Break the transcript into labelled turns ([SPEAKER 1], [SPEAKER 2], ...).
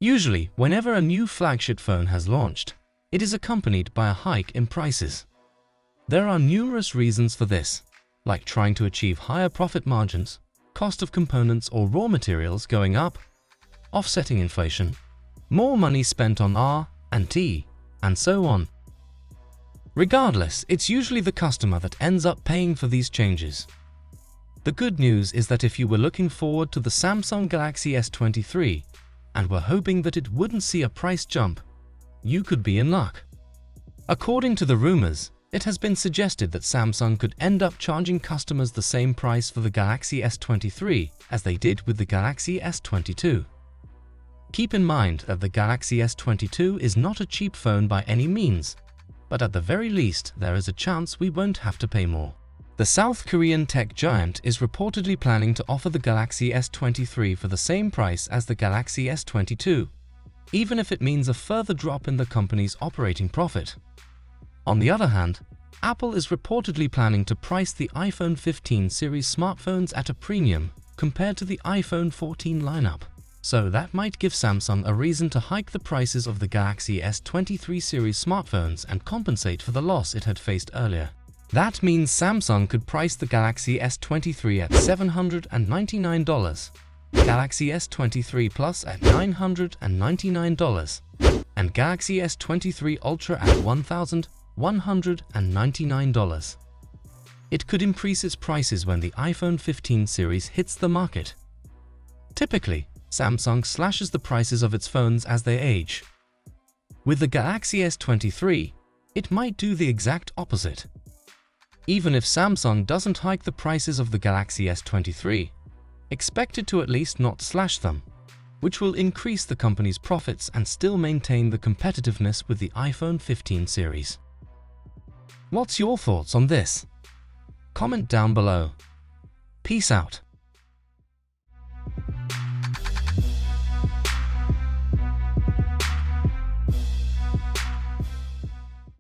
[SPEAKER 1] Usually, whenever a new flagship phone has launched, it is accompanied by a hike in prices. There are numerous reasons for this, like trying to achieve higher profit margins, cost of components or raw materials going up, offsetting inflation, more money spent on R&D, and so on. Regardless, it's usually the customer that ends up paying for these changes. The good news is that if you were looking forward to the Samsung Galaxy S23 and were hoping that it wouldn't see a price jump, you could be in luck. According to the rumors, it has been suggested that Samsung could end up charging customers the same price for the Galaxy S23 as they did with the Galaxy S22. Keep in mind that the Galaxy S22 is not a cheap phone by any means, but at the very least there is a chance we won't have to pay more. The South Korean tech giant is reportedly planning to offer the Galaxy S23 for the same price as the Galaxy S22, even if it means a further drop in the company's operating profit. On the other hand, Apple is reportedly planning to price the iPhone 15 series smartphones at a premium compared to the iPhone 14 lineup, so that might give Samsung a reason to hike the prices of the Galaxy S23 series smartphones and compensate for the loss it had faced earlier. That means Samsung could price the Galaxy S23 at $799, Galaxy S23 Plus at $999, and Galaxy S23 Ultra at $1,199. It could increase its prices when the iPhone 15 series hits the market. Typically, Samsung slashes the prices of its phones as they age. With the Galaxy S23, it might do the exact opposite. Even if Samsung doesn't hike the prices of the Galaxy S23, expect it to at least not slash them, which will increase the company's profits and still maintain the competitiveness with the iPhone 15 series. What's your thoughts on this? Comment down below. Peace out.